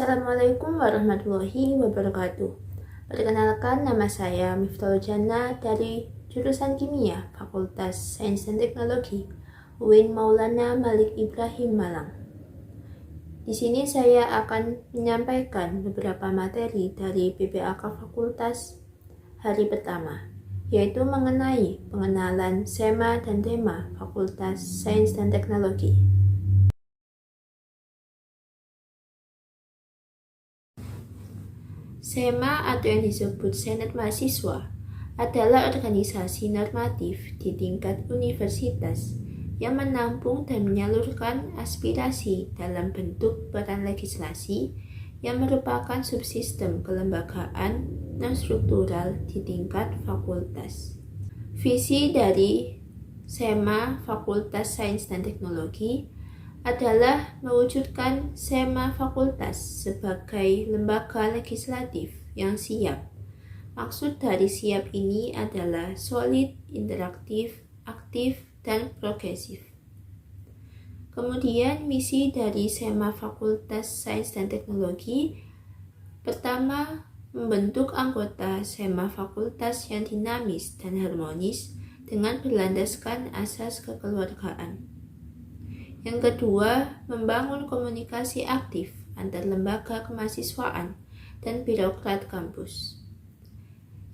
Assalamualaikum warahmatullahi wabarakatuh. Perkenalkan, nama saya Miftahul Jannah dari jurusan Kimia, Fakultas Sains dan Teknologi, UIN Maulana Malik Ibrahim Malang. Di sini saya akan menyampaikan beberapa materi dari PPAK Fakultas hari pertama, yaitu mengenai pengenalan SEMA dan tema Fakultas Sains dan Teknologi. SEMA atau yang disebut Senat Mahasiswa adalah organisasi normatif di tingkat universitas yang menampung dan menyalurkan aspirasi dalam bentuk peran legislasi yang merupakan subsistem kelembagaan non-struktural di tingkat fakultas. Visi dari SEMA Fakultas Sains dan Teknologi adalah mewujudkan SEMA Fakultas sebagai lembaga legislatif yang siap. Maksud dari siap ini adalah solid, interaktif, aktif, dan progresif. Kemudian misi dari SEMA Fakultas Sains dan Teknologi pertama, membentuk anggota SEMA Fakultas yang dinamis dan harmonis dengan berlandaskan asas kekeluargaan. Yang kedua, membangun komunikasi aktif antar lembaga kemahasiswaan dan birokrat kampus.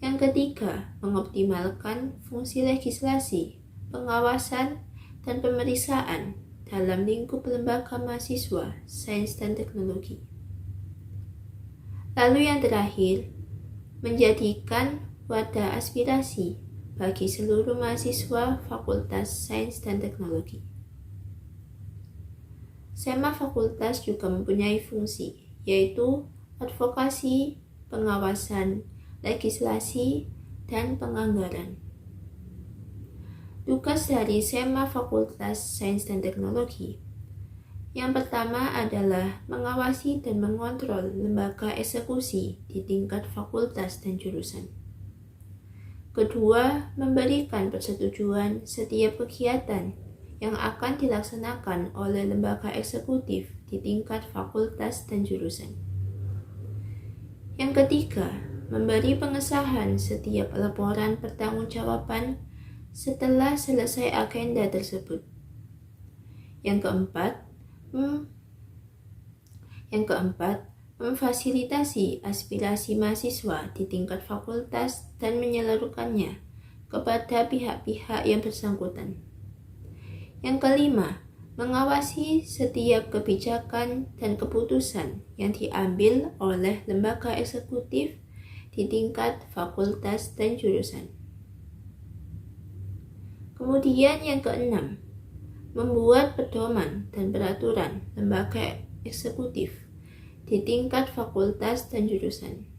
Yang ketiga, mengoptimalkan fungsi legislasi, pengawasan, dan pemeriksaan dalam lingkup lembaga mahasiswa sains dan teknologi. Lalu yang terakhir, menjadikan wadah aspirasi bagi seluruh mahasiswa Fakultas Sains dan Teknologi. SEMA Fakultas juga mempunyai fungsi, yaitu advokasi, pengawasan, legislasi, dan penganggaran. Tugas dari SEMA Fakultas Sains dan Teknologi. Yang pertama adalah mengawasi dan mengontrol lembaga eksekusi di tingkat fakultas dan jurusan. Kedua, memberikan persetujuan setiap kegiatan yang akan dilaksanakan oleh lembaga eksekutif di tingkat fakultas dan jurusan. Yang ketiga, memberi pengesahan setiap laporan pertanggungjawaban setelah selesai agenda tersebut. Yang keempat, memfasilitasi aspirasi mahasiswa di tingkat fakultas dan menyalurkannya kepada pihak-pihak yang bersangkutan. Yang kelima, mengawasi setiap kebijakan dan keputusan yang diambil oleh lembaga eksekutif di tingkat fakultas dan jurusan. Kemudian yang keenam, membuat pedoman dan peraturan lembaga eksekutif di tingkat fakultas dan jurusan.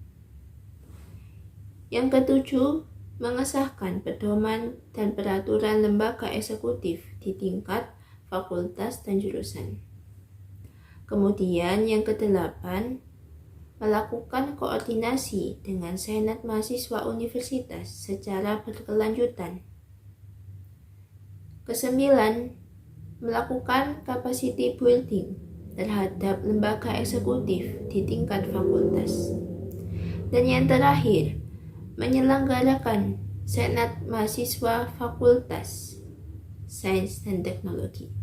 Yang ketujuh, mengesahkan pedoman dan peraturan lembaga eksekutif di tingkat fakultas dan jurusan. Kemudian yang kedelapan, melakukan koordinasi dengan senat mahasiswa universitas secara berkelanjutan. Kesembilan, melakukan capacity building terhadap lembaga eksekutif di tingkat fakultas. Dan yang terakhir, menyelenggarakan Senat Mahasiswa Fakultas Sains dan Teknologi.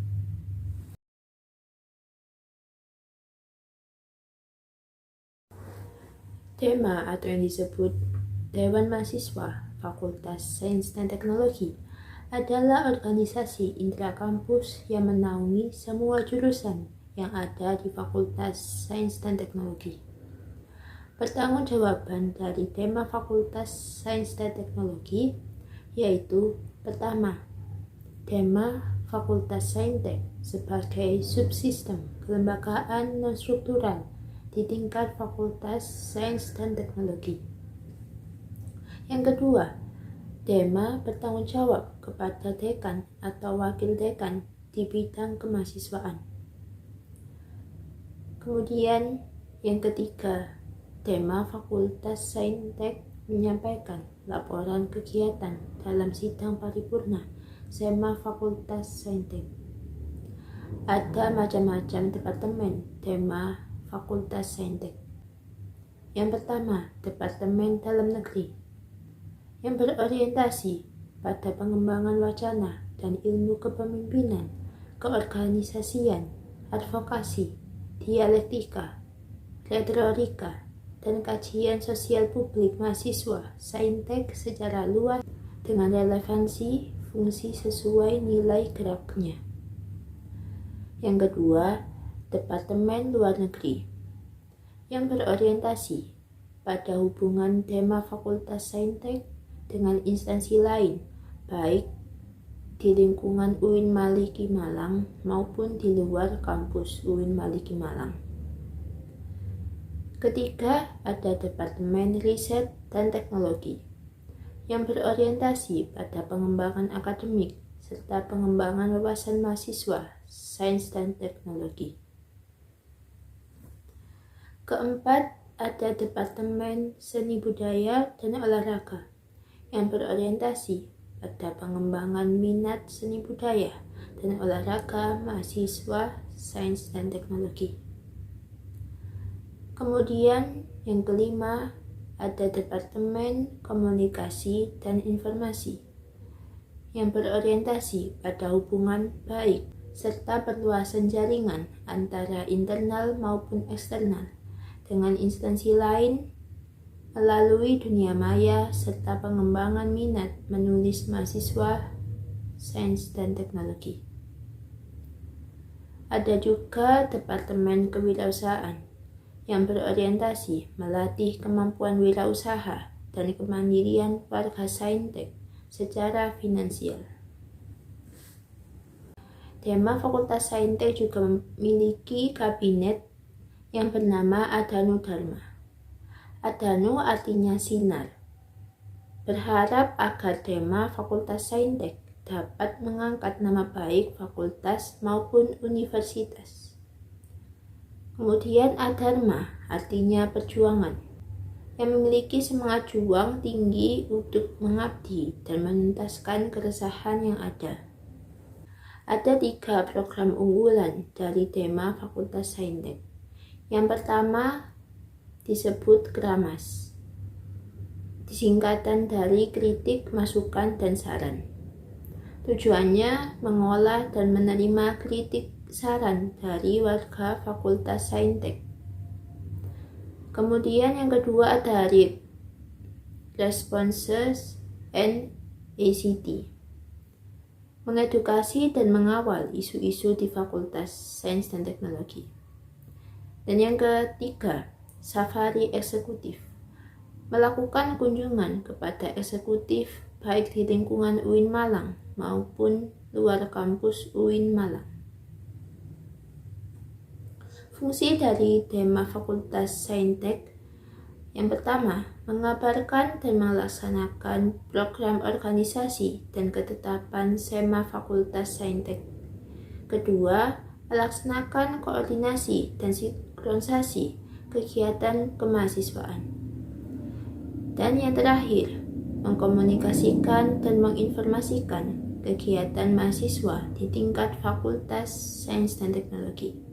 Tema atau yang disebut Dewan Mahasiswa Fakultas Sains dan Teknologi adalah organisasi intrakampus yang menaungi semua jurusan yang ada di Fakultas Sains dan Teknologi. Pertanggungjawaban dari tema Fakultas Sains dan Teknologi yaitu pertama, tema Fakultas Saintek sebagai subsistem kelembagaan non-struktural di tingkat Fakultas Sains dan Teknologi. Yang kedua, tema bertanggung jawab kepada dekan atau wakil dekan di bidang kemahasiswaan. Kemudian yang ketiga, tema Fakultas Saintek menyampaikan laporan kegiatan dalam sidang paripurna SEMA Fakultas Saintek. Ada macam-macam departemen tema Fakultas Saintek. Yang pertama, Departemen Dalam Negeri, yang berorientasi pada pengembangan wacana dan ilmu kepemimpinan, keorganisasian, advokasi, dialektika, retorika, dan kajian sosial publik mahasiswa Saintek secara luas dengan relevansi fungsi sesuai nilai geraknya. Yang kedua, Departemen Luar Negeri, yang berorientasi pada hubungan tema Fakultas Saintek dengan instansi lain, baik di lingkungan UIN Maliki Malang maupun di luar kampus UIN Maliki Malang. Ketiga, ada Departemen Riset dan Teknologi, yang berorientasi pada pengembangan akademik serta pengembangan wawasan mahasiswa sains dan teknologi. Keempat, ada Departemen Seni Budaya dan Olahraga, yang berorientasi pada pengembangan minat seni budaya dan olahraga mahasiswa sains dan teknologi. Kemudian yang kelima, ada Departemen Komunikasi dan Informasi, yang berorientasi pada hubungan baik serta perluasan jaringan antara internal maupun eksternal dengan instansi lain melalui dunia maya serta pengembangan minat menulis mahasiswa sains dan teknologi. Ada juga Departemen Kewirausahaan, yang berorientasi melatih kemampuan wirausaha dan kemandirian warga Saintek secara finansial. Tema Fakultas Saintek juga memiliki kabinet yang bernama Adhanu Dharma. Adhanu artinya sinar. Berharap agar tema Fakultas Saintek dapat mengangkat nama baik fakultas maupun universitas. Kemudian Adharma artinya perjuangan, yang memiliki semangat juang tinggi untuk mengabdi dan menuntaskan keresahan yang ada. Ada 3 program unggulan dari tema Fakultas Saintek. Yang pertama disebut Kramas, disingkatan dari kritik, masukan, dan saran. Tujuannya mengolah dan menerima kritik saran dari warga Fakultas Saintek. Kemudian yang kedua ada RIP, Responses and ACT, mengedukasi dan mengawal isu-isu di Fakultas Sains dan Teknologi. Dan yang ketiga, Safari Eksekutif, melakukan kunjungan kepada eksekutif baik di lingkungan UIN Malang maupun luar kampus UIN Malang. Fungsi dari tema Fakultas Saintek yang pertama, mengabarkan dan melaksanakan program organisasi dan ketetapan SEMA Fakultas Saintek. Kedua, melaksanakan koordinasi dan sinkronisasi kegiatan kemahasiswaan. Dan yang terakhir, mengkomunikasikan dan menginformasikan kegiatan mahasiswa di tingkat Fakultas Sains dan Teknologi.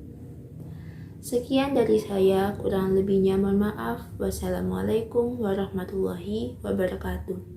Sekian dari saya, kurang lebihnya mohon maaf. Wassalamualaikum warahmatullahi wabarakatuh.